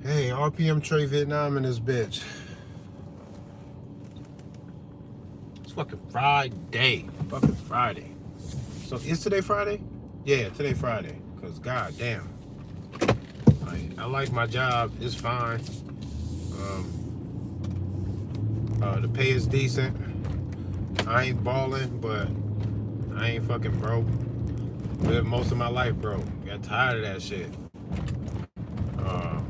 Hey, RPM Trey Vietnam and this bitch. It's fucking Friday. Fucking Friday. So is today Friday? Yeah, today Friday. Cause god damn. I like my job. It's fine. The pay is decent. I ain't balling, but I ain't fucking broke. Lived most of my life broke. Got tired of that shit. Uh,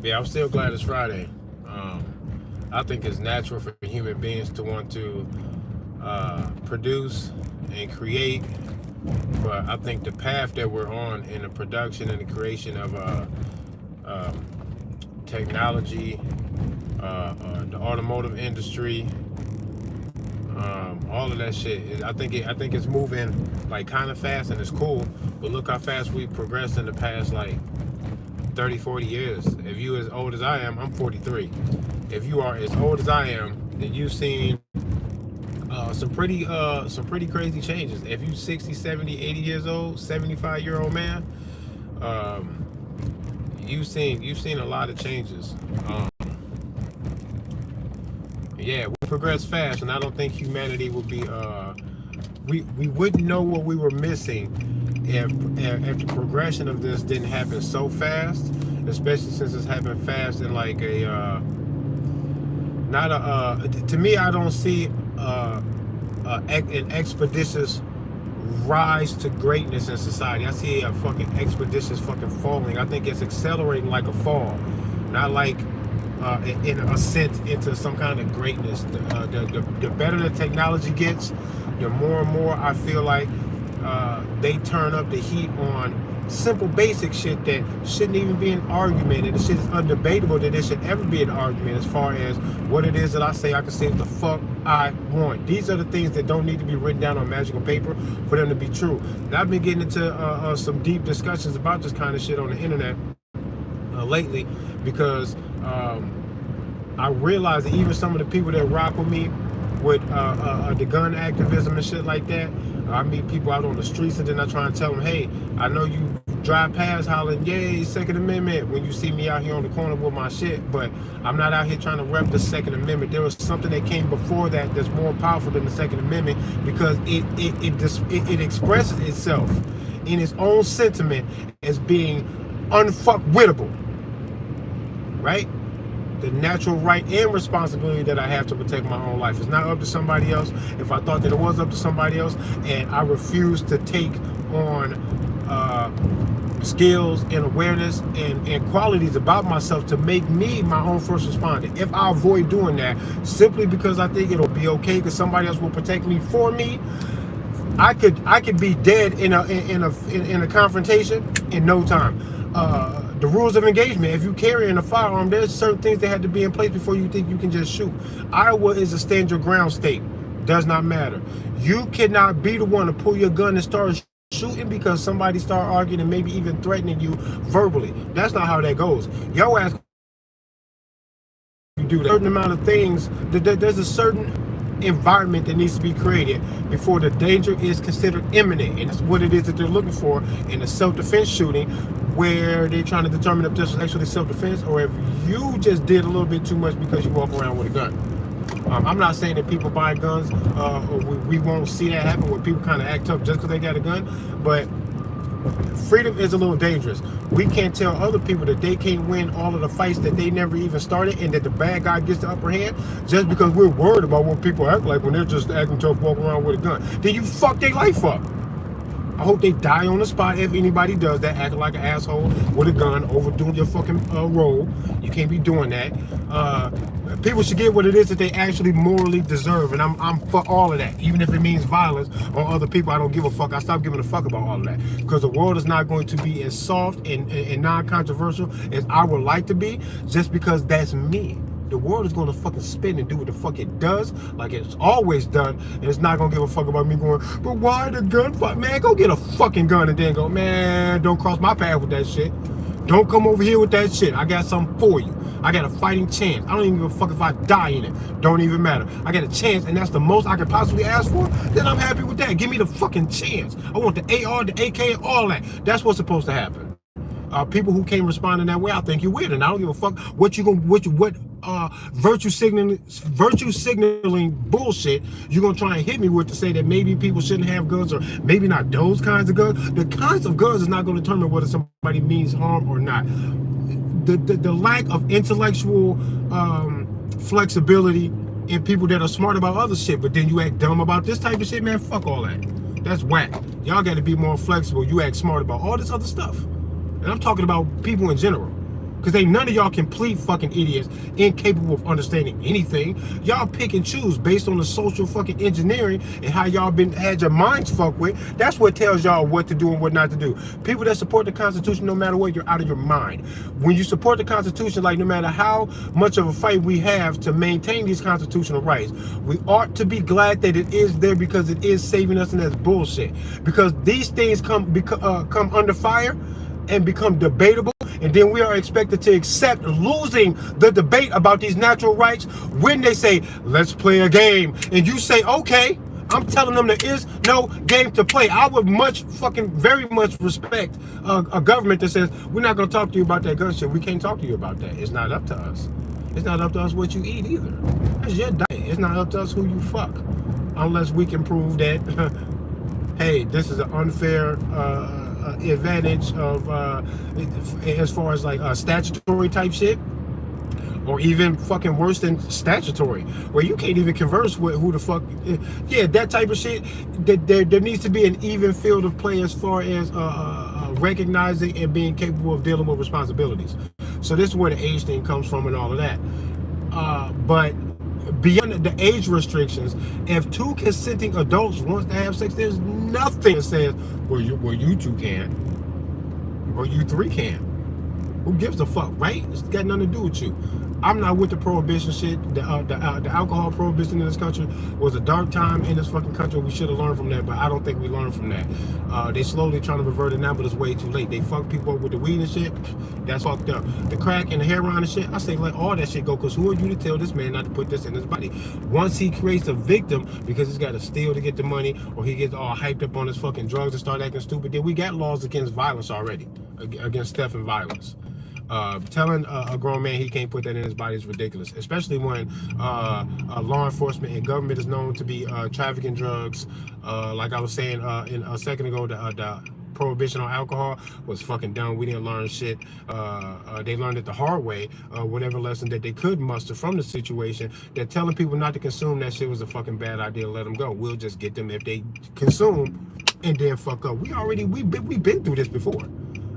yeah, I'm still glad it's Friday. I think it's natural for human beings to want to produce and create, but I think the path that we're on in the production and the creation of technology, the automotive industry, all of that shit, I think it's moving like kind of fast and it's cool. But look how fast we progressed in the past like 30, 40 years. If you as old as I am, I'm 43. If you are as old as I am, then you've seen some pretty crazy changes. If you 60, 70, 80 years old, 75-year-old man, you've seen a lot of changes. Yeah, we progress fast, and I don't think humanity would be we wouldn't know what we were missing if the progression of this didn't happen so fast, especially since it's happened fast in like a not a to me, I don't see an expeditious rise to greatness in society. I see a fucking expeditious fucking falling. I think it's accelerating like a fall, not like in an ascent into some kind of greatness. The better the technology gets, the more and more I feel like they turn up the heat on simple basic shit that shouldn't even be an argument, and the shit is undebatable that there should ever be an argument as far as what it is that I can say what the fuck I want. These are the things that don't need to be written down on magical paper for them to be true. And I've been getting into some deep discussions about this kind of shit on the internet lately, because I realize that even some of the people that rock with me with the gun activism and shit like that, I meet people out on the streets and then I try and tell them, hey, I know you drive past hollering, yay, Second Amendment, when you see me out here on the corner with my shit, but I'm not out here trying to rep the Second Amendment. There was something that came before that that's more powerful than the Second Amendment, because it expresses itself in its own sentiment as being unfuckwittable, right? The natural right and responsibility that I have to protect my own life. It's not up to somebody else. If I thought that it was up to somebody else, and I refuse to take on skills and awareness and qualities about myself to make me my own first responder, if I avoid doing that simply because I think it'll be okay because somebody else will protect me for me, I could be dead in a confrontation in no time. The rules of engagement, if you carrying a firearm, there's certain things that have to be in place before you think you can just shoot. Iowa is a stand your ground state. Does not matter. You cannot be the one to pull your gun and start shooting because somebody start arguing and maybe even threatening you verbally. That's not how that goes. Yo ass you do that. A certain amount of things, there's a certain environment that needs to be created before the danger is considered imminent, and that's what it is that they're looking for in a self-defense shooting, where they're trying to determine if this is actually self-defense or if you just did a little bit too much because you walk around with a gun. I'm not saying that people buy guns, or we won't see that happen where people kind of act tough just because they got a gun, but freedom is a little dangerous. We can't tell other people that they can't win all of the fights that they never even started, and that the bad guy gets the upper hand just because we're worried about what people act like when they're just acting tough walking around with a gun. Then you fuck their life up. I hope they die on the spot if anybody does that, acting like an asshole with a gun, overdoing your fucking role. You can't be doing that. People should get what it is that they actually morally deserve, and I'm for all of that. Even if it means violence on other people, I don't give a fuck. I stopped giving a fuck about all of that, because the world is not going to be as soft and non-controversial as I would like to be, just because that's me. The world is going to fucking spin and do what the fuck it does, like it's always done, and it's not going to give a fuck about me going, but why the gunfight? Man, go get a fucking gun and then go, man, don't cross my path with that shit. Don't come over here with that shit. I got something for you. I got a fighting chance. I don't even give a fuck if I die in it. Don't even matter. I got a chance, and that's the most I could possibly ask for. Then I'm happy with that. Give me the fucking chance. I want the AR, the AK, and all that. That's what's supposed to happen. People who can't respond in that way, I think you're weird, and I don't give a fuck what you gonna what virtue signaling bullshit you're gonna try and hit me with to say that maybe people shouldn't have guns or maybe not those kinds of guns. The kinds of guns is not going to determine whether somebody means harm or not. The lack of intellectual flexibility in people that are smart about other shit, but then you act dumb about this type of shit, man, fuck all that. That's whack. Y'all got to be more flexible. You act smart about all this other stuff. And I'm talking about people in general. Because ain't none of y'all complete fucking idiots, incapable of understanding anything. Y'all pick and choose based on the social fucking engineering and how y'all had your minds fucked with. That's what tells y'all what to do and what not to do. People that support the Constitution, no matter what, you're out of your mind. When you support the Constitution, like no matter how much of a fight we have to maintain these constitutional rights, we ought to be glad that it is there because it is saving us, and that's bullshit. Because these things come under fire and become debatable, and then we are expected to accept losing the debate about these natural rights when they say, let's play a game. And you say, okay, I'm telling them there is no game to play. I would very much respect a government that says, we're not going to talk to you about that gun shit. We can't talk to you about that. It's not up to us. It's not up to us what you eat either. That's your diet. It's not up to us who you fuck. Unless we can prove that, hey, this is an unfair advantage of as far as like statutory type shit, or even fucking worse than statutory, where you can't even converse with who the fuck. Yeah, that type of shit. There needs to be an even field of play as far as recognizing and being capable of dealing with responsibilities. So this is where the age thing comes from and all of that. But beyond the age restrictions, if two consenting adults want to have sex, there's nothing that says, well, you two can, or you three can. Who gives a fuck, right? It's got nothing to do with you. I'm not with the prohibition shit. The alcohol prohibition in this country was a dark time in this fucking country. We should have learned from that, but I don't think we learned from that. They slowly trying to revert it now, but it's way too late. They fuck people up with the weed and shit. That's fucked up. The crack and the heroin and shit, I say let all that shit go, because who are you to tell this man not to put this in his body? Once he creates a victim because he's got to steal to get the money, or he gets all hyped up on his fucking drugs and start acting stupid, then we got laws against violence already, against theft and violence. Telling a grown man he can't put that in his body is ridiculous, especially when law enforcement and government is known to be trafficking drugs. Like I was saying in a second ago, the prohibition on alcohol was fucking dumb. We didn't learn shit. They learned it the hard way, whatever lesson that they could muster from the situation. That telling people not to consume that shit was a fucking bad idea. Let them go. We'll just get them if they consume and then fuck up. We've been through this before.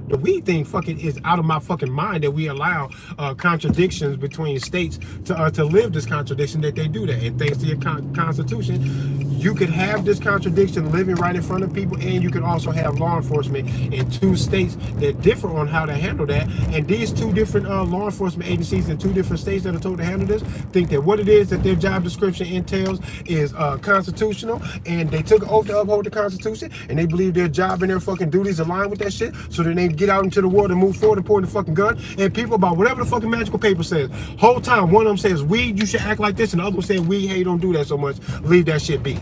The weed thing fucking is out of my fucking mind that we allow contradictions between states to live this contradiction, that they do that. And thanks to your Constitution, you could have this contradiction living right in front of people, and you could also have law enforcement in two states that differ on how to handle that. And these two different law enforcement agencies in two different states that are told to handle this think that what it is that their job description entails is constitutional, and they took an oath to uphold the Constitution, and they believe their job and their fucking duties align with that shit, so then they get out into the world and move forward and point the fucking gun and people about whatever the fucking magical paper says. Whole time, one of them says weed, you should act like this, and the other one says weed, hey, don't do that so much, leave that shit be.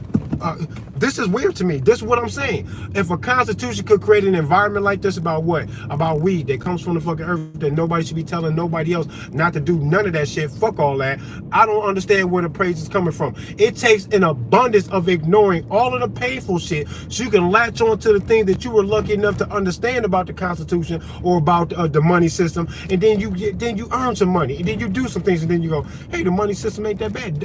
This is weird to me. This is what I'm saying. If a constitution could create an environment like this about what? About weed that comes from the fucking earth, that nobody should be telling nobody else not to do none of that shit. Fuck all that. I don't understand where the praise is coming from. It takes an abundance of ignoring all of the painful shit so you can latch on to the thing that you were lucky enough to understand about the Constitution or about the money system, and then you earn some money, and then you do some things, and then you go, hey, the money system ain't that bad.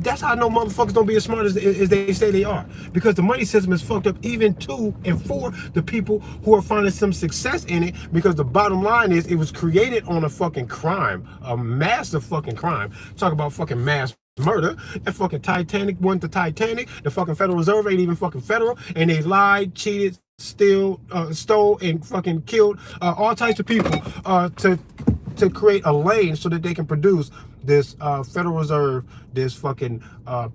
That's how I know motherfuckers don't be as smart as they say they are, because the money system is fucked up even to and for the people who are finding some success in it, because the bottom line is it was created on a fucking crime, a massive fucking crime. Talk about fucking mass murder. That fucking Titanic wasn't the Titanic. The fucking Federal Reserve ain't even fucking federal, and they lied, cheated, stole, and fucking killed all types of people to create a lane so that they can produce this Federal Reserve, this fucking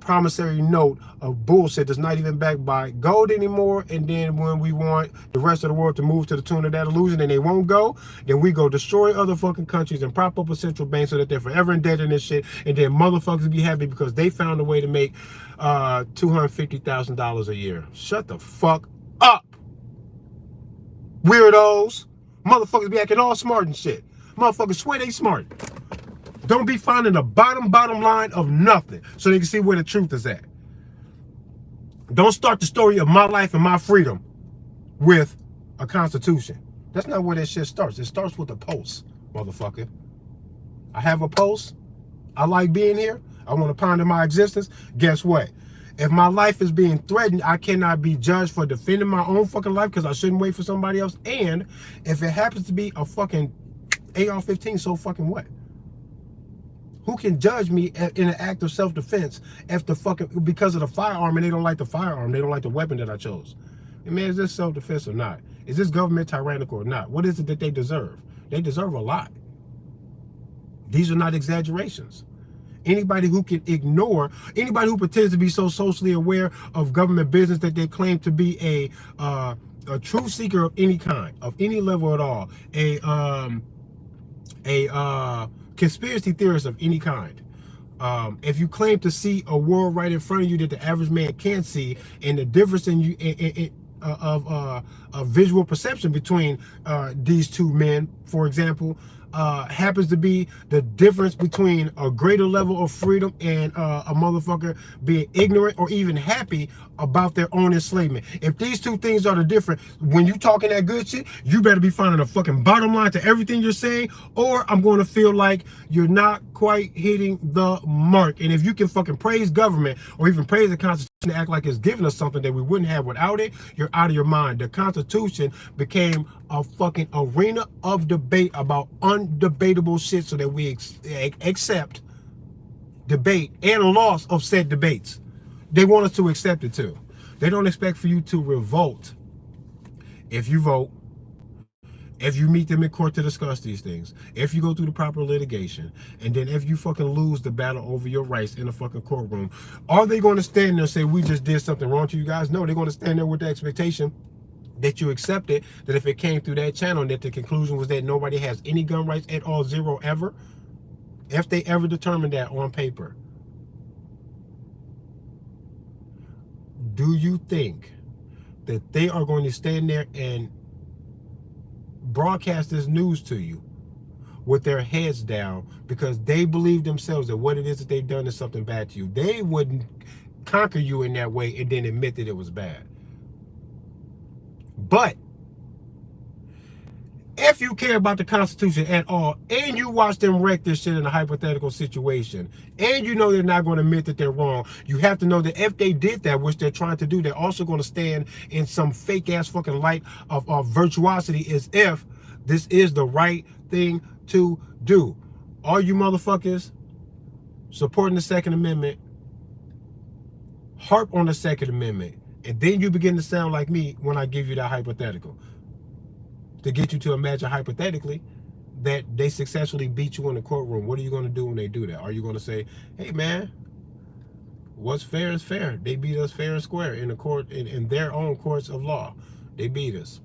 promissory note of bullshit that's not even backed by gold anymore. And then when we want the rest of the world to move to the tune of that illusion and they won't go, then we go destroy other fucking countries and prop up a central bank so that they're forever indebted in this shit. And then motherfuckers be happy because they found a way to make $250,000 a year. Shut the fuck up, weirdos. Motherfuckers be acting all smart and shit. Motherfuckers swear they smart. Don't be finding the bottom line of nothing so they can see where the truth is at. Don't start the story of my life and my freedom with a constitution. That's not where that shit starts. It starts with a post, motherfucker. I have a post. I like being here. I want to ponder my existence. Guess what? If my life is being threatened, I cannot be judged for defending my own fucking life because I shouldn't wait for somebody else. And if it happens to be a fucking AR-15, so fucking what? Who can judge me in an act of self-defense if the fucking, because of the firearm and they don't like the firearm, they don't like the weapon that I chose? And man, is this self-defense or not? Is this government tyrannical or not? What is it that they deserve? They deserve a lot. These are not exaggerations. Anybody who can ignore, anybody who pretends to be so socially aware of government business that they claim to be a truth seeker of any kind, of any level at all, a conspiracy theorist of any kind. If you claim to see a world right in front of you that the average man can't see, and the difference in you of visual perception between these two men, for example, happens to be the difference between a greater level of freedom and a motherfucker being ignorant or even happy about their own enslavement. If these two things are the difference, when you talking that good shit, you better be finding a fucking bottom line to everything you're saying, or I'm going to feel like you're not quite hitting the mark. And if you can fucking praise government or even praise the Constitution to act like it's giving us something that we wouldn't have without it, you're out of your mind. The Constitution became a fucking arena of debate about undebatable shit so that we accept debate and loss of said debates. They want us to accept it too. They don't expect for you to revolt if you vote, if you meet them in court to discuss these things, if you go through the proper litigation, and then if you fucking lose the battle over your rights in a fucking courtroom. Are they going to stand there and say, we just did something wrong to you guys? No, they're going to stand there with the expectation that you accept it, that if it came through that channel, that the conclusion was that nobody has any gun rights at all, zero ever, if they ever determined that on paper. Do you think that they are going to stand there and broadcast this news to you with their heads down because they believe themselves that what it is that they've done is something bad to you? They wouldn't conquer you in that way and then admit that it was bad. But if you care about the Constitution at all, and you watch them wreck this shit in a hypothetical situation, and you know they're not going to admit that they're wrong, you have to know that if they did that, which they're trying to do, they're also going to stand in some fake-ass fucking light of virtuosity as if this is the right thing to do. All you motherfuckers supporting the Second Amendment, harp on the Second Amendment, and then you begin to sound like me when I give you that hypothetical. To get you to imagine hypothetically that they successfully beat you in the courtroom. What are you going to do when they do that? Are you going to say, hey man, what's fair is fair. They beat us fair and square in the court, in their own courts of law. They beat us.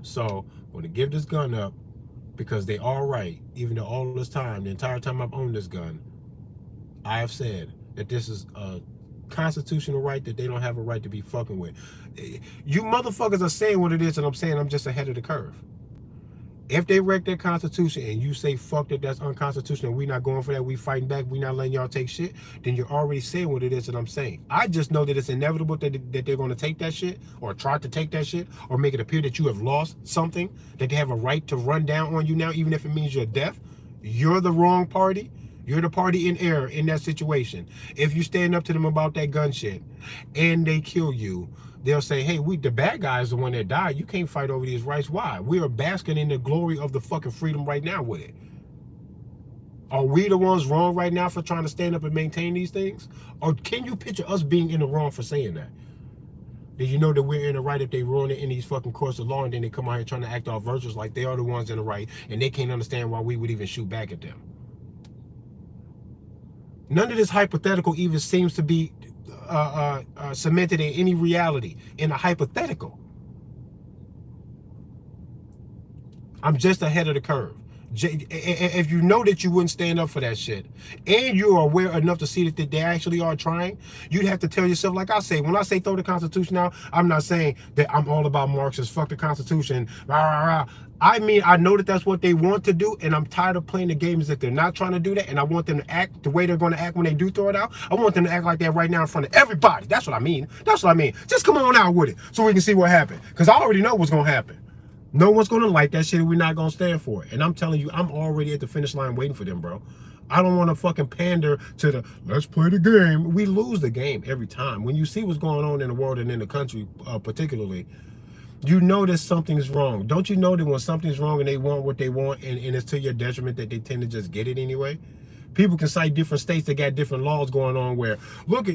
So I'm going to give this gun up because they are right. Even though all this time, the entire time I've owned this gun, I have said that this is a constitutional right that they don't have a right to be fucking with. You motherfuckers are saying what it is, and I'm saying I'm just ahead of the curve. If they wreck their Constitution and you say fuck that, that's unconstitutional, we not going for that, we fighting back, we not letting y'all take shit, then you're already saying what it is that I'm saying. I just know that it's inevitable that they're going to take that shit, or try to take that shit, or make it appear that you have lost something, that they have a right to run down on you now, even if it means you're deaf. You're the wrong party. You're the party in error in that situation. If you stand up to them about that gun shit and they kill you, they'll say, hey, the bad guy is the one that died. You can't fight over these rights. Why? We are basking in the glory of the fucking freedom right now with it. Are we the ones wrong right now for trying to stand up and maintain these things? Or can you picture us being in the wrong for saying that? Did you know that we're in the right if they ruin it in these fucking courts of law, and then they come out here trying to act all virtuous like they are the ones in the right, and they can't understand why we would even shoot back at them? None of this hypothetical even seems to be cemented in any reality, in a hypothetical. I'm just ahead of the curve. If you know that you wouldn't stand up for that shit, and you're aware enough to see that they actually are trying, you'd have to tell yourself, like I say, when I say throw the Constitution out, I'm not saying that I'm all about Marxists, fuck the Constitution, rah, rah, rah. I mean, I know that that's what they want to do, and I'm tired of playing the games that they're not trying to do that, and I want them to act the way they're going to act when they do throw it out. I want them to act like that right now in front of everybody. That's what I mean. That's what I mean. Just come on out with it so we can see what happens, because I already know what's going to happen. No one's going to like that shit, and we're not going to stand for it. And I'm telling you, I'm already at the finish line waiting for them, bro. I don't want to fucking pander to the, let's play the game. We lose the game every time. When you see what's going on in the world and in the country particularly, you know that something's wrong. Don't you know that when something's wrong and they want what they want and it's to your detriment that they tend to just get it anyway? People can cite different states that got different laws going on where, look,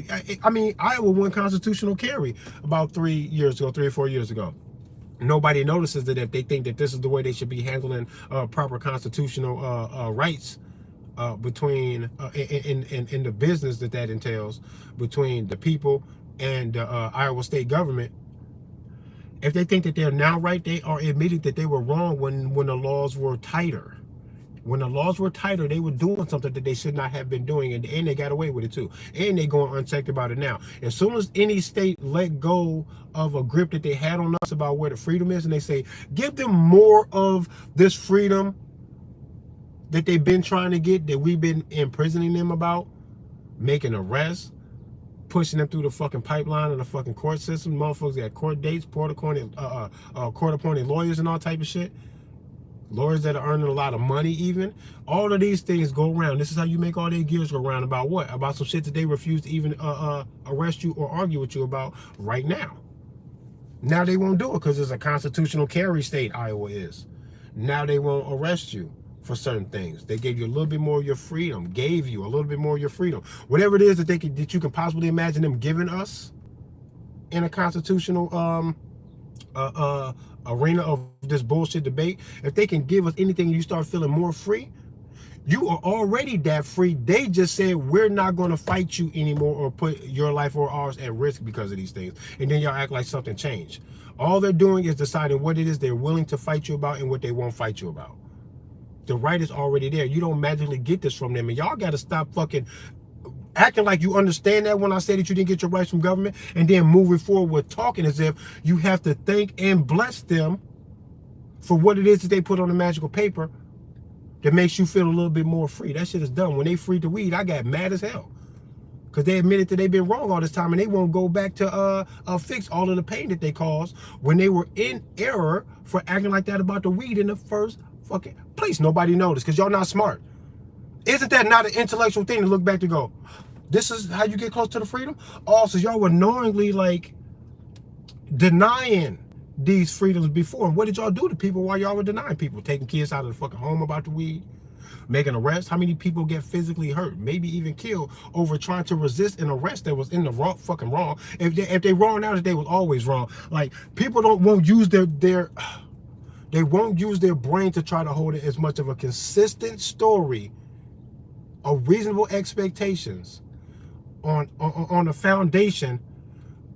I mean, Iowa won constitutional carry about 3 or 4 years ago. Nobody notices that if they think that this is the way they should be handling proper constitutional rights between in the business that entails between the people and the Iowa state government. If they think that they're now right, they are admitting that they were wrong when the laws were tighter. When the laws were tighter, they were doing something that they should not have been doing, and they got away with it too. And they going unchecked about it now. As soon as any state let go of a grip that they had on us about where the freedom is, and they say, give them more of this freedom that they've been trying to get, that we've been imprisoning them about, making arrests, pushing them through the fucking pipeline of the fucking court system. Motherfuckers got court dates, court-appointed lawyers and all type of shit. Lawyers that are earning a lot of money even. All of these things go around. This is how you make all their gears go around about what? About some shit that they refuse to even arrest you or argue with you about right now. Now they won't do it because it's a constitutional carry state, Iowa is. Now they won't arrest you for certain things. They gave you a little bit more of your freedom. Gave you a little bit more of your freedom. Whatever it is that you can possibly imagine them giving us in a constitutional arena of this bullshit debate, if they can give us anything and you start feeling more free, you are already that free. They just said, we're not going to fight you anymore or put your life or ours at risk because of these things. And then y'all act like something changed. All they're doing is deciding what it is they're willing to fight you about and what they won't fight you about. The right is already there. You don't magically get this from them. And y'all got to stop fucking acting like you understand that when I say that you didn't get your rights from government, and then moving forward with talking as if you have to thank and bless them for what it is that they put on the magical paper that makes you feel a little bit more free. That shit is dumb. When they freed the weed, I got mad as hell. Because they admitted that they've been wrong all this time, and they won't go back to fix all of the pain that they caused when they were in error for acting like that about the weed in the first fucking place. Nobody noticed because y'all not smart. Isn't that not an intellectual thing to look back to go, this is how you get close to the freedom? Also, y'all were knowingly like denying these freedoms before. And what did y'all do to people while y'all were denying people? Taking kids out of the fucking home about the weed, making arrests. How many people get physically hurt, maybe even killed over trying to resist an arrest that was in the wrong fucking wrong? If they wrong now, they was always wrong. Like, people won't use they won't use their brain to try to hold it as much of a consistent story of reasonable expectations on a foundation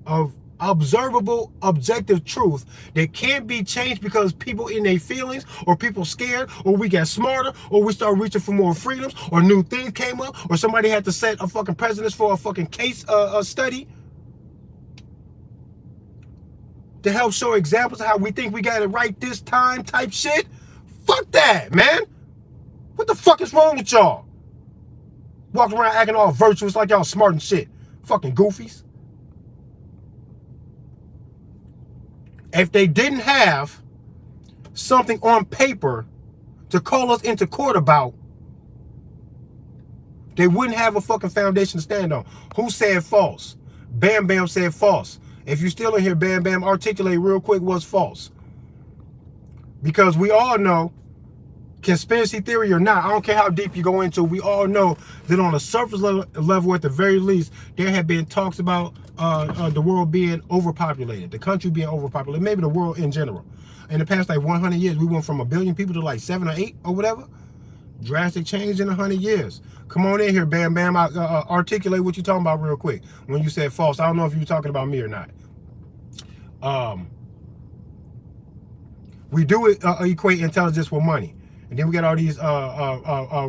of observable, objective truth that can't be changed because people in their feelings, or people scared, or we got smarter, or we start reaching for more freedoms, or new things came up, or somebody had to set a fucking precedence for a fucking case study to help show examples of how we think we got it right this time type shit. Fuck that, man. What the fuck is wrong with y'all? Walking around acting all virtuous like y'all smart and shit. Fucking goofies. If they didn't have something on paper to call us into court about, they wouldn't have a fucking foundation to stand on. Who said false? Bam Bam said false. If you're still in here, Bam Bam, articulate real quick what's false. Because we all know, conspiracy theory or not, I don't care how deep you go into, we all know that on a surface level at the very least, there have been talks about the world being overpopulated, the country being overpopulated, maybe the world in general. In the past like 100 years, we went from 1 billion people to like 7 or 8 or whatever. Drastic change in 100 years. Come on in here, Bam Bam. Articulate what you're talking about real quick. When you said false, I don't know if you were talking about me or not. We do equate intelligence with money. And then we got all these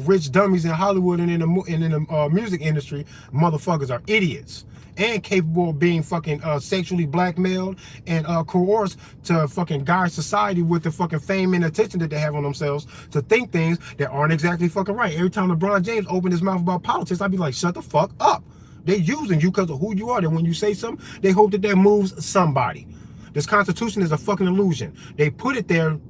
rich dummies in Hollywood and in the music industry. Motherfuckers are idiots and capable of being fucking sexually blackmailed and coerced to fucking guide society with the fucking fame and attention that they have on themselves to think things that aren't exactly fucking right. Every time LeBron James opened his mouth about politics, I'd be like, shut the fuck up. They using you because of who you are. Then when you say something, they hope that moves somebody. This Constitution is a fucking illusion. They put it there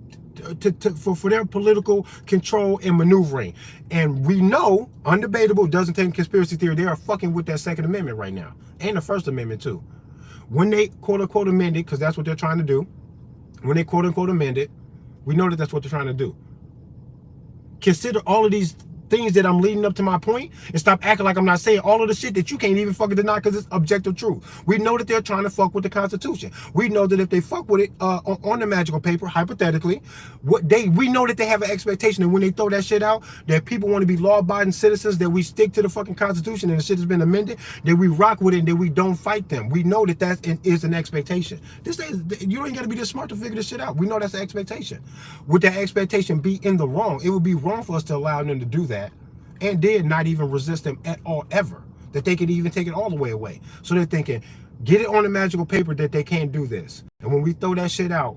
for their political control and maneuvering. And we know, undebatable, doesn't take conspiracy theory, they are fucking with that Second Amendment right now. And the First Amendment too. When they quote unquote amend it, because that's what they're trying to do, when they quote unquote amend it, we know that that's what they're trying to do. Consider all of these things that I'm leading up to my point and stop acting like I'm not saying all of the shit that you can't even fucking deny because it's objective truth. We know that they're trying to fuck with the Constitution. We know that if they fuck with it on the magical paper, hypothetically, we know that they have an expectation that when they throw that shit out, that people want to be law-abiding citizens, that we stick to the fucking Constitution and the shit has been amended, that we rock with it and that we don't fight them. We know that is an expectation. You don't got to be this smart to figure this shit out. We know that's an expectation. Would that expectation be in the wrong? It would be wrong for us to allow them to do that and did not even resist them at all ever, that they could even take it all the way away. So they're thinking, get it on the magical paper that they can't do this. And when we throw that shit out,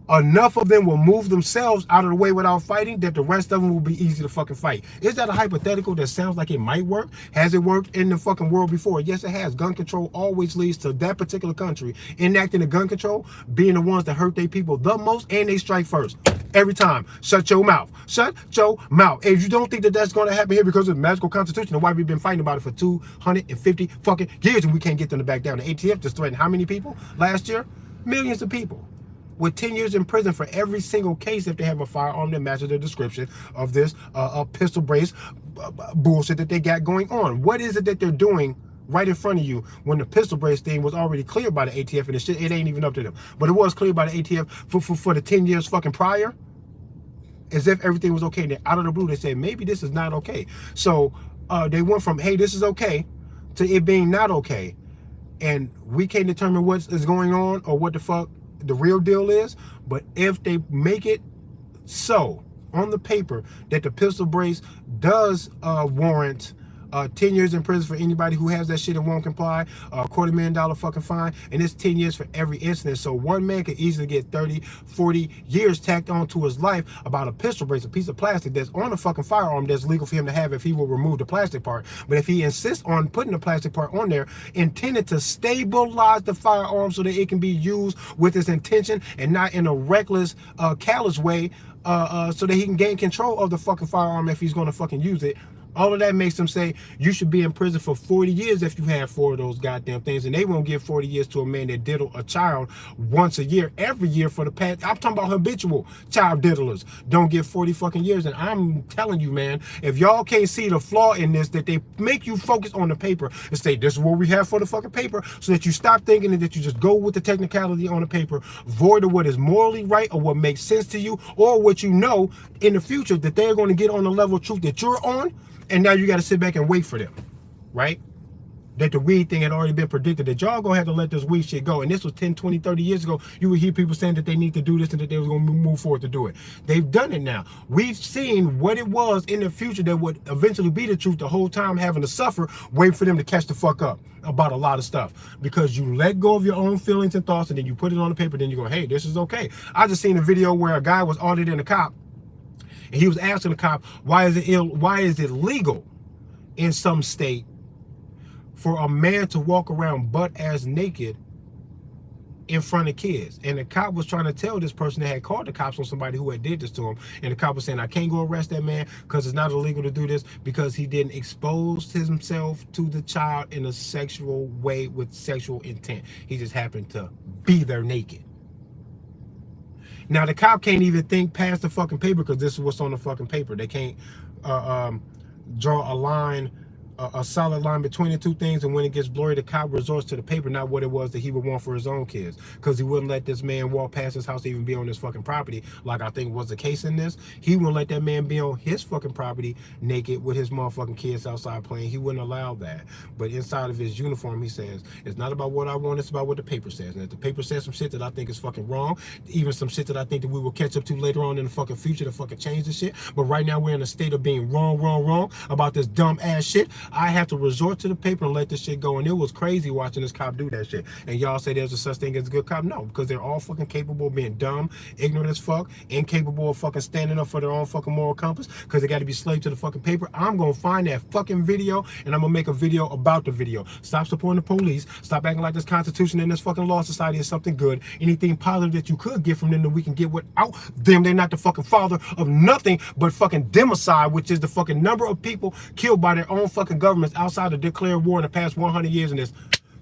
enough of them will move themselves out of the way without fighting that the rest of them will be easy to fucking fight. Is that a hypothetical that sounds like it might work? Has it worked in the fucking world before? Yes, it has. Gun control always leads to that particular country enacting the gun control being the ones that hurt their people the most, and they strike first. Every time. Shut your mouth. Shut your mouth. If you don't think that that's going to happen here because of the magical Constitution, then why we've been fighting about it for 250 fucking years and we can't get them to back down? The ATF just threatened how many people last year? Millions of people. With 10 years in prison for every single case if they have a firearm that matches the description of this pistol brace bullshit that they got going on. What is it that they're doing right in front of you when the pistol brace thing was already cleared by the ATF and the shit, it ain't even up to them. But it was cleared by the ATF for the 10 years fucking prior, as if everything was okay. And then out of the blue, they said, maybe this is not okay. So they went from, hey, this is okay, to it being not okay. And we can't determine what is going on or what the fuck the real deal is, but if they make it so on the paper that the pistol brace does warrant 10 years in prison for anybody who has that shit and won't comply, $250,000 fucking fine, and it's 10 years for every incident. So one man could easily get 30, 40 years tacked onto his life about a pistol brace, a piece of plastic that's on a fucking firearm that's legal for him to have if he will remove the plastic part. But if he insists on putting the plastic part on there, intended to stabilize the firearm so that it can be used with its intention and not in a reckless, callous way, so that he can gain control of the fucking firearm if he's going to fucking use it. All of that makes them say you should be in prison for 40 years if you have 4 of those goddamn things. And they won't give 40 years to a man that diddle a child once a year, every year for the past. I'm talking about habitual child diddlers. Don't get 40 fucking years. And I'm telling you, man, if y'all can't see the flaw in this, that they make you focus on the paper and say, this is what we have for the fucking paper, so that you stop thinking and that you just go with the technicality on the paper, void of what is morally right or what makes sense to you or what you know in the future that they're going to get on the level of truth that you're on. And now you got to sit back and wait for them, right? That the weed thing had already been predicted, that y'all gonna have to let this weed shit go. And this was 10, 20, 30 years ago. You would hear people saying that they need to do this and that they was gonna move forward to do it. They've done it now. We've seen what it was in the future that would eventually be the truth, the whole time having to suffer, waiting for them to catch the fuck up about a lot of stuff. Because you let go of your own feelings and thoughts and then you put it on the paper, then you go, hey, this is okay. I just seen a video where a guy was auditing a cop. And he was asking the cop, why is it legal in some state for a man to walk around butt-ass naked in front of kids? And the cop was trying to tell this person that had called the cops on somebody who had did this to him. And the cop was saying, I can't go arrest that man because it's not illegal to do this because he didn't expose himself to the child in a sexual way with sexual intent. He just happened to be there naked. Now, the cop can't even think past the fucking paper because this is what's on the fucking paper. They can't draw a line a solid line between the two things, and when it gets blurry, the cop resorts to the paper, not what it was that he would want for his own kids, because he wouldn't let this man walk past his house to even be on his fucking property, like I think was the case in this. He wouldn't let that man be on his fucking property naked with his motherfucking kids outside playing. He wouldn't allow that. But inside of his uniform, he says, it's not about what I want, it's about what the paper says. And if the paper says some shit that I think is fucking wrong, even some shit that I think that we will catch up to later on in the fucking future to fucking change the shit, but right now we're in a state of being wrong about this dumb ass shit, I have to resort to the paper and let this shit go. And it was crazy watching this cop do that shit. And y'all say there's a such thing as a good cop? No, because they're all fucking capable of being dumb, ignorant as fuck, incapable of fucking standing up for their own fucking moral compass, because they got to be slave to the fucking paper. I'm gonna find that fucking video and I'm gonna make a video about the video. Stop supporting the police. Stop acting like this Constitution and this fucking law society is something good. Anything positive that you could get from them that we can get without them. They're not the fucking father of nothing but fucking democide, which is the fucking number of people killed by their own fucking governments outside of declared war in the past 100 years, and it's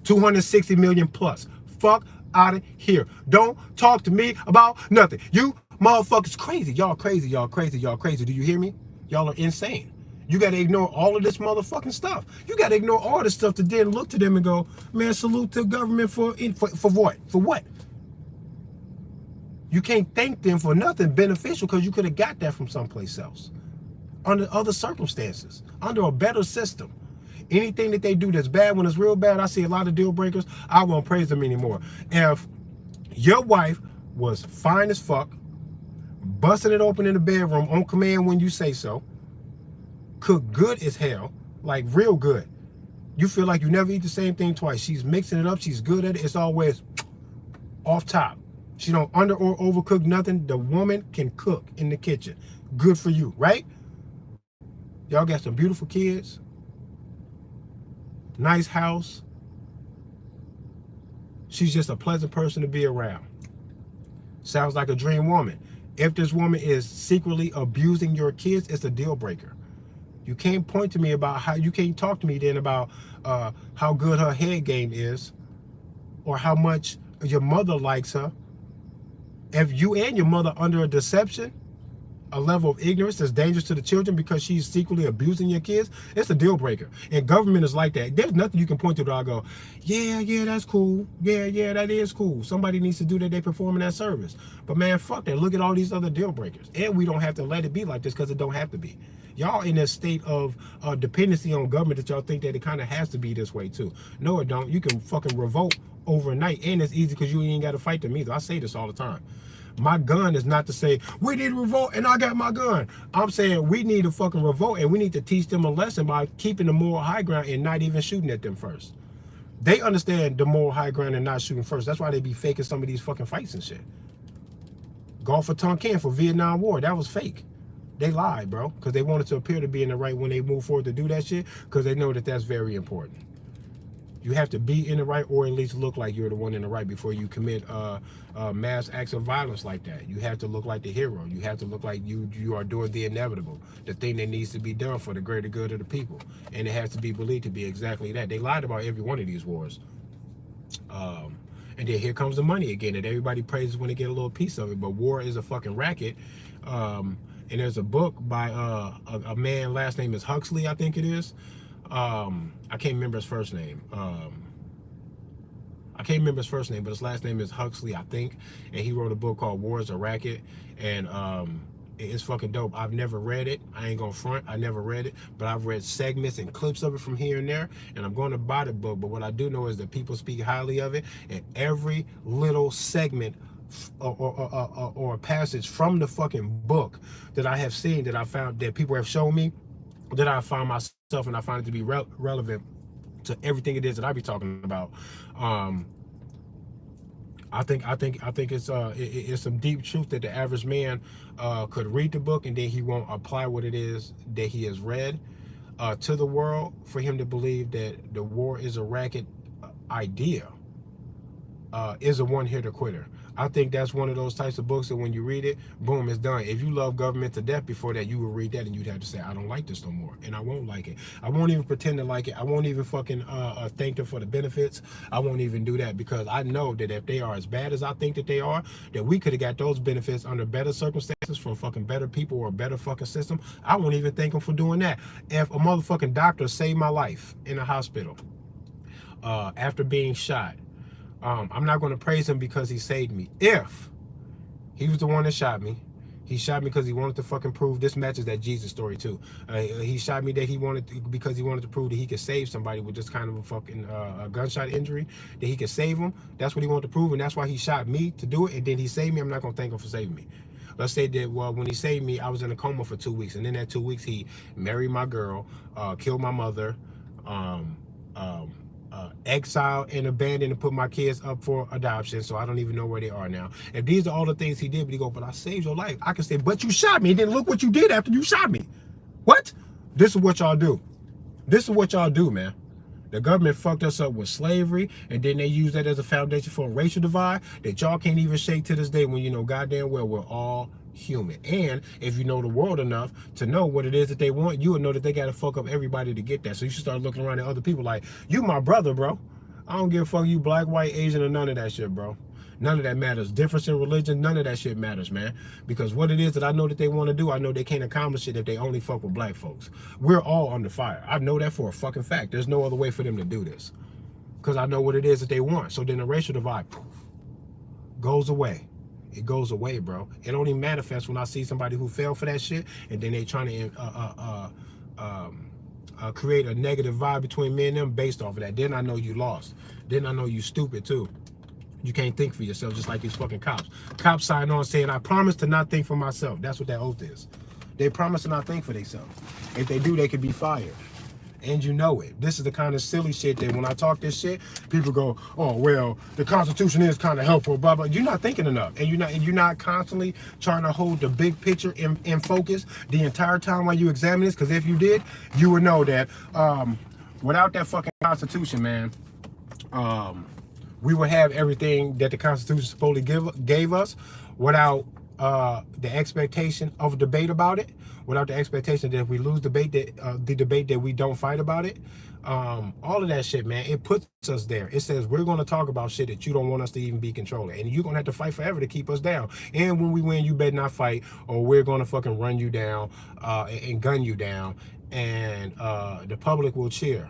260 million plus. Fuck out of here. Don't talk to me about nothing. You motherfuckers crazy. Y'all crazy. Y'all crazy. Y'all crazy. Do you hear me? Y'all are insane. You got to ignore all of this motherfucking stuff. You got to ignore all this stuff to then look to them and go, man, salute to government for what? For what? You can't thank them for nothing beneficial, because you could have got that from someplace else, under other circumstances, under a better system. Anything that they do that's bad, when it's real bad, I see a lot of deal breakers, I won't praise them anymore. If your wife was fine as fuck, busting it open in the bedroom on command when you say so, cook good as hell, like real good, you feel like you never eat the same thing twice, she's mixing it up, she's good at it, it's always off top. She don't under or overcook nothing. The woman can cook in the kitchen. Good for you, right? Y'all got some beautiful kids. Nice house. She's just a pleasant person to be around. Sounds like a dream woman. If this woman is secretly abusing your kids, it's a deal breaker. You can't point to me about how, you can't talk to me then about how good her head game is, or how much your mother likes her. If you and your mother under a deception, a level of ignorance that's dangerous to the children because she's secretly abusing your kids, it's a deal breaker. And government is like that. There's nothing you can point to that I go, yeah, that's cool. Yeah, that is cool. Somebody needs to do that. They performing that service. But man, fuck that. Look at all these other deal breakers. And we don't have to let it be like this, because it don't have to be. Y'all in a state of dependency on government that y'all think that it kind of has to be this way too. No, it don't. You can fucking revolt overnight, and it's easy because you ain't got to fight them either. I say this all the time. My gun is not to say we need to revolt and I got my gun. I'm saying we need to fucking revolt, and we need to teach them a lesson by keeping the moral high ground and not even shooting at them first. They understand the moral high ground and not shooting first. That's why they be faking some of these fucking fights and shit. Gulf of Tonkin for Vietnam War, that was fake. They lied, bro, because they wanted to appear to be in the right when they move forward to do that shit, because they know that that's very important. You have to be in the right, or at least look like you're the one in the right, before you commit mass acts of violence like that. You have to look like the hero. You have to look like you are doing the inevitable, the thing that needs to be done for the greater good of the people. And it has to be believed to be exactly that. They lied about every one of these wars. And then here comes the money again, and everybody praises when they get a little piece of it. But war is a fucking racket. And there's a book by a man, last name is Huxley, I think it is. I can't remember his first name. I can't remember his first name, but his last name is Huxley, I think. And he wrote a book called War is a Racket. And it's fucking dope. I've never read it. I ain't gonna front. I never read it. But I've read segments and clips of it from here and there. And I'm going to buy the book. But what I do know is that people speak highly of it. And every little segment or a passage from the fucking book that I have seen, that I found, that people have shown me, that I find myself, and I find it to be relevant to everything it is that I be talking about. I think it's some deep truth that the average man could read the book and then he won't apply what it is that he has read to the world, for him to believe that the war is a racket idea is a one-hitter quitter. I think that's one of those types of books that when you read it, boom, it's done. If you love government to death before that, you will read that and you'd have to say, I don't like this no more. And I won't like it. I won't even pretend to like it. I won't even fucking thank them for the benefits. I won't even do that because I know that if they are as bad as I think that they are, that we could have got those benefits under better circumstances from fucking better people or a better fucking system. I won't even thank them for doing that. If a motherfucking doctor saved my life in a hospital after being shot, I'm not going to praise him because he saved me. If he was the one that shot me, he shot me because he wanted to fucking prove, this matches that Jesus story too. He shot me that he wanted to, because he wanted to prove that he could save somebody with just kind of a fucking a gunshot injury, that he could save them. That's what he wanted to prove, and that's why he shot me to do it. And then he saved me. I'm not going to thank him for saving me. Let's say that, well, when he saved me, I was in a coma for 2 weeks, and in that 2 weeks, he married my girl, killed my mother, exiled and abandoned and put my kids up for adoption, so I don't even know where they are now. If these are all the things he did, but he go, but I saved your life, I can say, but you shot me, and then look what you did after you shot me. What? This is what y'all do. This is what y'all do, man. The government fucked us up with slavery, and then they use that as a foundation for a racial divide that y'all can't even shake to this day, when you know goddamn well we're all human. And if you know the world enough to know what it is that they want, you will know that they got to fuck up everybody to get that. So you should start looking around at other people like, you my brother, bro. I don't give a fuck you black, white, Asian, or none of that shit, bro. None of that matters. Difference in religion, none of that shit matters, man. Because what it is that I know that they want to do, I know they can't accomplish it if they only fuck with black folks. We're all under fire. I know that for a fucking fact. There's no other way for them to do this. Because I know what it is that they want. So then the racial divide, poof, goes away. It goes away, bro. It only manifests when I see somebody who fell for that shit, and then they trying to create a negative vibe between me and them based off of that. Then I know you lost. Then I know you stupid too. You can't think for yourself, just like these fucking cops. Cops sign on saying, I promise to not think for myself. That's what that oath is. They promise to not think for themselves. If they do, they could be fired. And you know it. This is the kind of silly shit that when I talk this shit, people go, oh, well, the Constitution is kind of helpful, blah, blah. You're not thinking enough. And you're not constantly trying to hold the big picture in focus the entire time while you examine this. Because if you did, you would know that without that fucking Constitution, man, we would have everything that the Constitution supposedly gave us without the expectation of a debate about it, without the expectation that if we lose debate, that the debate that we don't fight about it. All of that shit, man, it puts us there. It says we're going to talk about shit that you don't want us to even be controlling, and you're going to have to fight forever to keep us down. And when we win, you better not fight, or we're going to fucking run you down and gun you down, and the public will cheer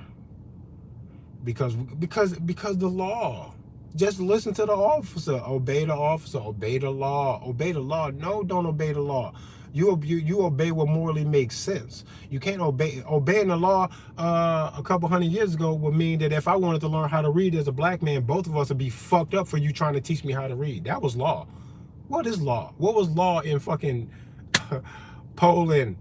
because the law. Just listen to the officer. Obey the officer. Obey the law. Obey the law. No, don't obey the law. You obey what morally makes sense. You can't obeying the law a couple hundred years ago would mean that if I wanted to learn how to read as a black man, both of us would be fucked up for you trying to teach me how to read. That was law. What is law? What was law in fucking Poland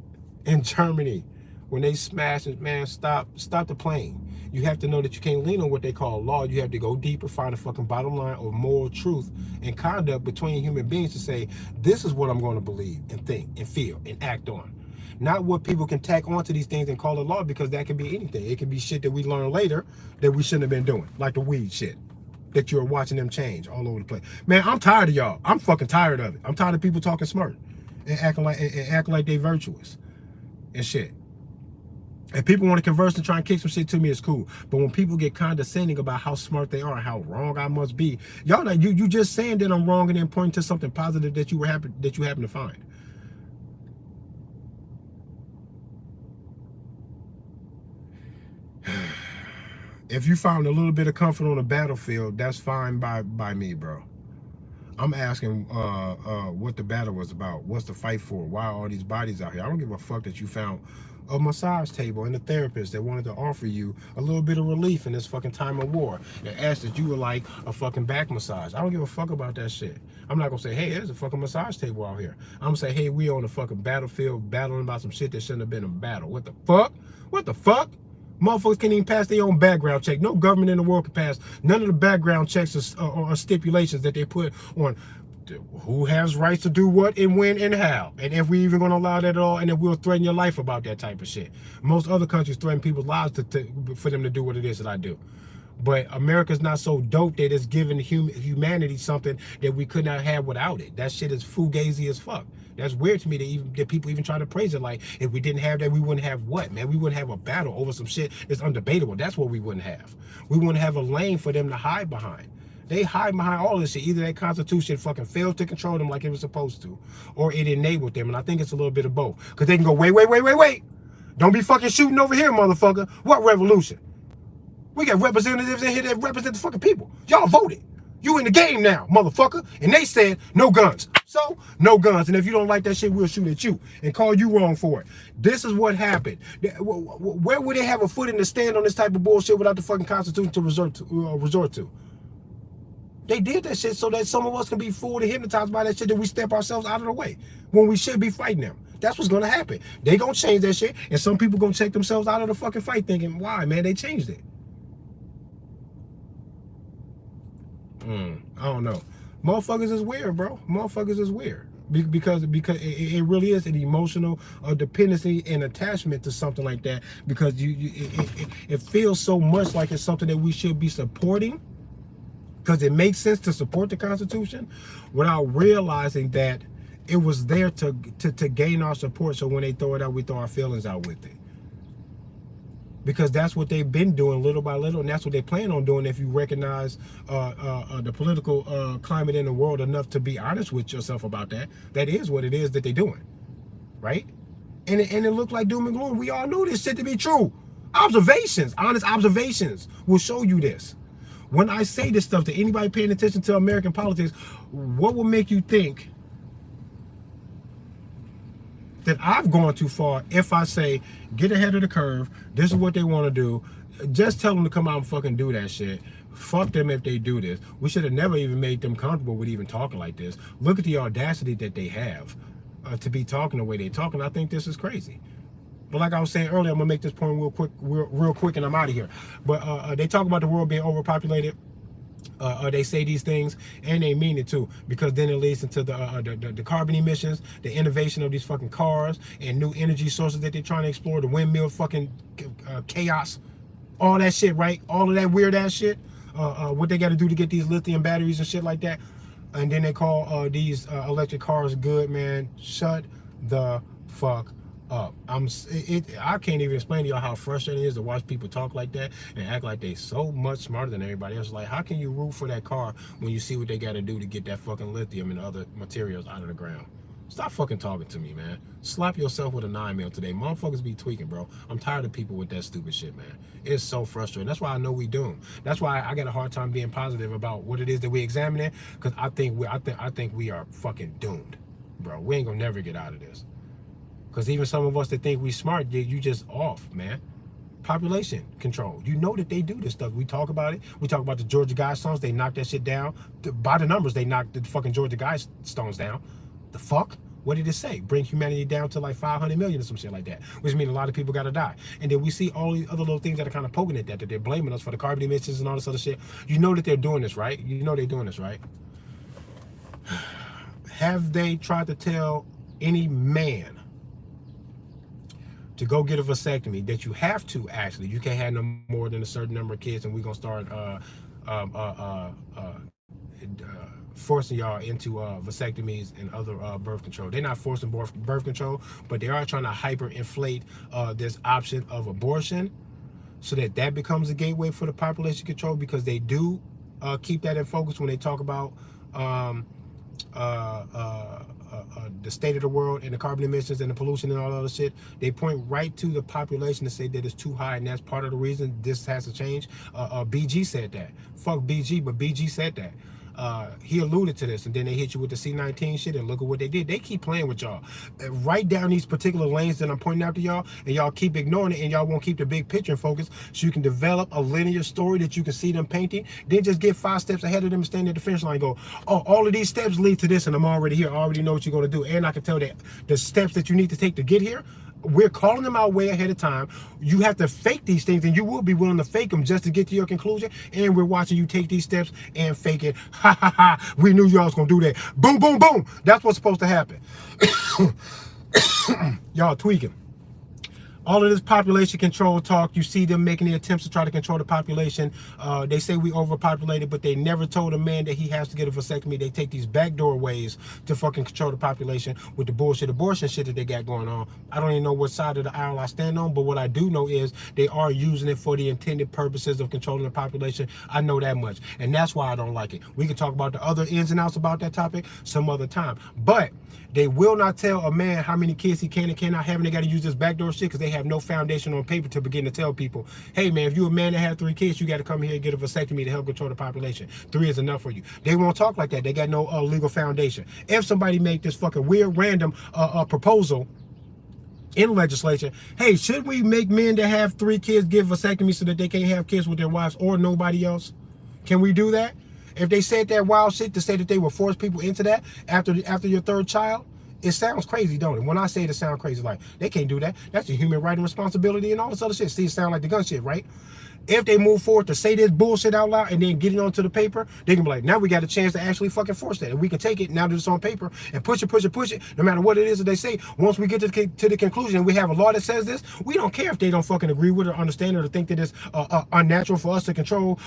and Germany when they smashed it? Man, stop the plane. You have to know that you can't lean on what they call law. You have to go deeper, find a fucking bottom line of moral truth and conduct between human beings to say, this is what I'm going to believe and think and feel and act on. Not what people can tack onto these things and call it law, because that can be anything. It can be shit that we learn later that we shouldn't have been doing, like the weed shit that you're watching them change all over the place. Man, I'm tired of y'all. I'm fucking tired of it. I'm tired of people talking smart and acting like they virtuous and shit. If people want to converse and try and kick some shit to me, it's cool. But when people get condescending about how smart they are and how wrong I must be, y'all, you just saying that I'm wrong and then pointing to something positive that you happen to find. If you found a little bit of comfort on the battlefield, that's fine by me, bro. I'm asking what the battle was about. What's the fight for? Why are all these bodies out here? I don't give a fuck that you found a massage table and a therapist that wanted to offer you a little bit of relief in this fucking time of war and asked that you would like a fucking back massage. I don't give a fuck about that shit. I'm not gonna say, hey, there's a fucking massage table out here. I'm gonna say, hey, we on the fucking battlefield battling about some shit that shouldn't have been a battle. What the fuck? What the fuck? Motherfuckers can't even pass their own background check. No government in the world can pass none of the background checks or stipulations that they put on who has rights to do what and when and how, and if we even going to allow that at all, and if we'll threaten your life about that type of shit. Most other countries threaten people's lives for them to do what it is that I do. But America's not so dope that it's giving humanity something that we could not have without it. That shit is fugazi as fuck. That's weird to me that people even try to praise it. Like, if we didn't have that, we wouldn't have what, man? We wouldn't have a battle over some shit that's undebatable. That's what we wouldn't have. We wouldn't have a lane for them to hide behind. They hide behind all this shit. Either that Constitution fucking failed to control them like it was supposed to, or it enabled them. And I think it's a little bit of both. Because they can go, wait. Don't be fucking shooting over here, motherfucker. What revolution? We got representatives in here that represent the fucking people. Y'all voted. You in the game now, motherfucker. And they said, no guns. So, no guns. And if you don't like that shit, we'll shoot at you and call you wrong for it. This is what happened. Where would they have a footing to stand on this type of bullshit without the fucking Constitution to resort to? They did that shit so that some of us can be fooled and hypnotized by that shit, that we step ourselves out of the way when we should be fighting them. That's what's going to happen. They going to change that shit, and some people going to take themselves out of the fucking fight thinking, why, man? They changed it. I don't know. Motherfuckers is weird, bro. Motherfuckers is weird. Because it really is an emotional dependency and attachment to something like that. Because it feels so much like it's something that we should be supporting. Because it makes sense to support the Constitution without realizing that it was there to gain our support. So when they throw it out, we throw our feelings out with it. Because that's what they've been doing little by little, and that's what they plan on doing if you recognize the political climate in the world enough to be honest with yourself about that. That is what it is that they're doing, right? And it looked like doom and gloom. We all know this shit to be true. Observations, honest observations will show you this. When I say this stuff to anybody paying attention to American politics, what will make you think that I've gone too far if I say, get ahead of the curve, this is what they want to do, just tell them to come out and fucking do that shit. Fuck them if they do this. We should have never even made them comfortable with even talking like this. Look at the audacity that they have to be talking the way they talk, and I think this is crazy. But like I was saying earlier, I'm going to make this point real quick, and I'm out of here. But they talk about the world being overpopulated. They say these things and they mean it too, because then it leads into the carbon emissions, the innovation of these fucking cars and new energy sources that they're trying to explore, the windmill fucking chaos, all that shit, right? All of that weird ass shit. What they got to do to get these lithium batteries and shit like that. And then they call these electric cars good, man. Shut the fuck up. I can't even explain to y'all how frustrating it is to watch people talk like that and act like they so much smarter than everybody else. Like, how can you root for that car when you see what they got to do to get that fucking lithium and other materials out of the ground? Stop fucking talking to me, man. Slap yourself with a 9 mil today. Motherfuckers be tweaking, bro. I'm tired of people with that stupid shit, man. It's so frustrating. That's why I know we doomed. That's why I got a hard time being positive about what it is that we examining, because I think we are fucking doomed, bro. We ain't gonna never get out of this. Because even some of us that think we smart, you just off, man. Population control. You know that they do this stuff. We talk about it. We talk about the Georgia Guidestones. They knocked that shit down. By the numbers, they knocked the fucking Georgia Guidestones down. The fuck? What did it say? Bring humanity down to like 500 million or some shit like that. Which means a lot of people got to die. And then we see all these other little things that are kind of poking at that they're blaming us for the carbon emissions and all this other shit. You know that they're doing this, right? You know they're doing this, right? Have they tried to tell any man to go get a vasectomy that you have to actually, you can't have no more than a certain number of kids, and we're gonna start forcing y'all into vasectomies and other birth control. They're not forcing birth control, but they are trying to hyperinflate this option of abortion so that becomes a gateway for the population control, because they do keep that in focus when they talk about the state of the world and the carbon emissions and the pollution and all that other shit. They point right to the population to say that it's too high, and that's part of the reason this has to change. BG said that. Fuck BG, but BG said that. He alluded to this, and then they hit you with the C-19 shit, and look at what they did. They keep playing with y'all. Right down these particular lanes that I'm pointing out to y'all, and y'all keep ignoring it, and y'all won't keep the big picture in focus, so you can develop a linear story that you can see them painting. Then just get 5 steps ahead of them and stand at the finish line and go, oh, all of these steps lead to this, and I'm already here. I already know what you're going to do. And I can tell that the steps that you need to take to get here, we're calling them out way ahead of time. You have to fake these things, and you will be willing to fake them just to get to your conclusion. And we're watching you take these steps and fake it. Ha ha ha. We knew y'all was gonna do that. Boom, boom, boom. That's what's supposed to happen. Y'all tweaking. All of this population control talk, you see them making the attempts to try to control the population. They say we overpopulated, but they never told a man that he has to get a vasectomy. They take these backdoor ways to fucking control the population with the bullshit abortion shit that they got going on. I don't even know what side of the aisle I stand on, but what I do know is they are using it for the intended purposes of controlling the population. I know that much, and that's why I don't like it. We can talk about the other ins and outs about that topic some other time, but they will not tell a man how many kids he can and cannot have, and they got to use this backdoor shit because they have no foundation on paper to begin to tell people, hey man, if you're a man that has 3 kids, you got to come here and get a vasectomy to help control the population. 3 is enough for you. They won't talk like that. They got no legal foundation. If somebody make this fucking weird random proposal in legislation, hey, should we make men that have 3 kids give vasectomy so that they can't have kids with their wives or nobody else? Can we do that? If they said that wild shit to say that they will force people into that after your 3rd child, it sounds crazy, don't it? When I say it, it sounds crazy. Like, they can't do that. That's a human right and responsibility and all this other shit. See, it sound like the gun shit, right? If they move forward to say this bullshit out loud and then get it onto the paper, they can be like, now we got a chance to actually fucking force that. And we can take it now that it's on paper and push it, no matter what it is that they say. Once we get to the conclusion and we have a law that says this, we don't care if they don't fucking agree with it or understand it or think that it's unnatural for us to control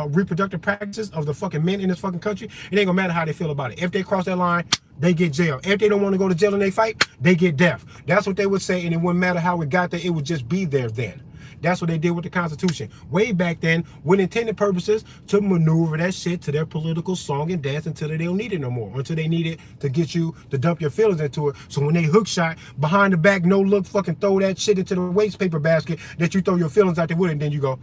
reproductive practices of the fucking men in this fucking country. It ain't gonna matter how they feel about it. If they cross that line, they get jail. If they don't want to go to jail and they fight, they get death. That's what they would say, and it wouldn't matter how it got there. It would just be there then. That's what they did with the Constitution way back then, with intended purposes to maneuver that shit to their political song and dance until they don't need it no more, until they need it to get you to dump your feelings into it. So when they hook shot behind the back, no look, fucking throw that shit into the waste paper basket that you throw your feelings out there with, and then you go,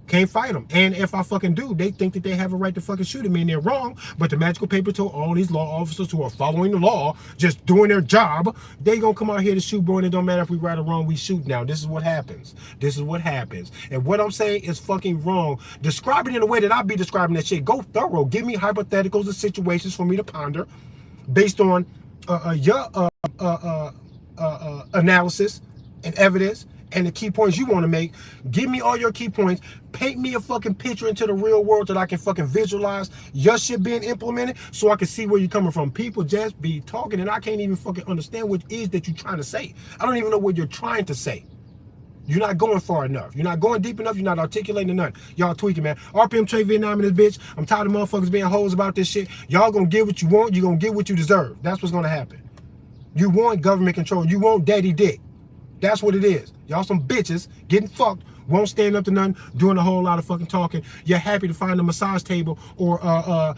can't fight them. And if I fucking do, they think that they have a right to fucking shoot me, and they're wrong. But the magical paper told all these law officers who are following the law, just doing their job, they gonna come out here to shoot, bro, and it don't matter if we right or wrong, we shoot now. This is what happens. This is what happens. And what I'm saying is fucking wrong. Describe it in the way that I be describing that shit. Go thorough. Give me hypotheticals and situations for me to ponder based on your analysis and evidence and the key points you want to make. Give me all your key points. Paint me a fucking picture into the real world that I can fucking visualize your shit being implemented so I can see where you're coming from. People just be talking and I can't even fucking understand what it is that you're trying to say. I don't even know what you're trying to say. You're not going far enough. You're not going deep enough. You're not articulating enough. Y'all tweaking, man. RPM Trey Vietnam in this bitch. I'm tired of motherfuckers being hoes about this shit. Y'all gonna get what you want. You're gonna get what you deserve. That's what's gonna happen. You want government control. You want daddy dick. That's what it is. Y'all some bitches getting fucked, won't stand up to nothing, doing a whole lot of fucking talking. You're happy to find a massage table or a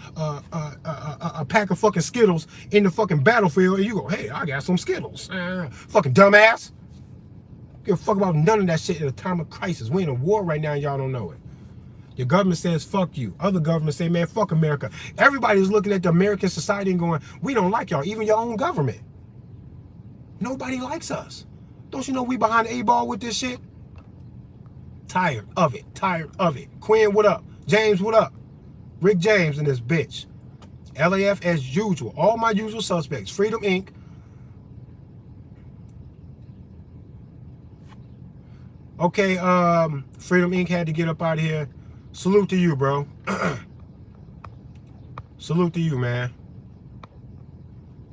pack of fucking Skittles in the fucking battlefield, and you go, hey, I got some Skittles. Fucking dumbass. Give a fuck about none of that shit at a time of crisis. We in a war right now and y'all don't know it. Your government says fuck you. Other governments say, man, fuck America. Everybody's looking at the American society and going, we don't like y'all. Even your own government. Nobody likes us. Don't you know we behind the 8 ball with this shit? Tired of it. Tired of it. Quinn, what up? James, what up? Rick James and this bitch. LAF as usual. All my usual suspects. Freedom Inc. Okay, Freedom Inc. had to get up out of here. Salute to you, bro. Salute to you, man.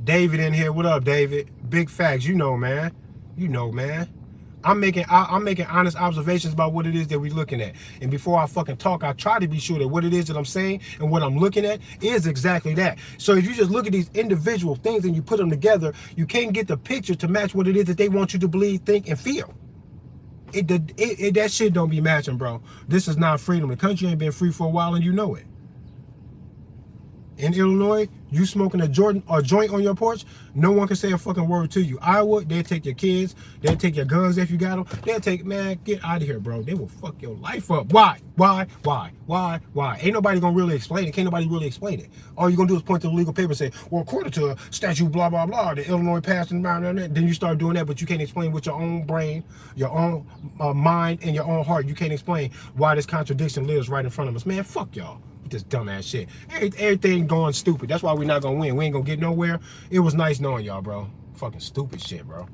David in here. What up, David? Big facts. You know, man. You know, man. I'm making honest observations about what it is that we're looking at. And before I fucking talk, I try to be sure that what it is that I'm saying and what I'm looking at is exactly that. So if you just look at these individual things and you put them together, you can't get the picture to match what it is that they want you to believe, think, and feel. That shit don't be matching, bro. This is not freedom. The country ain't been free for a while, and you know it. In Illinois, you smoking a joint on your porch, no one can say a fucking word to you. Iowa, they'll take your kids, they'll take your guns if you got them. They'll take, man, get out of here, bro. They will fuck your life up. Why? Ain't nobody gonna really explain it. Can't nobody really explain it. All you're gonna do is point to the legal paper and say, well, according to a statute, blah, blah, blah, the Illinois passed and blah, blah, blah. Then you start doing that, but you can't explain with your own brain, your own mind, and your own heart. You can't explain why this contradiction lives right in front of us. Man, fuck y'all. This dumbass shit. Everything going stupid. That's why we're not gonna win. We ain't gonna get nowhere. It was nice knowing y'all, bro. Fucking stupid shit, bro.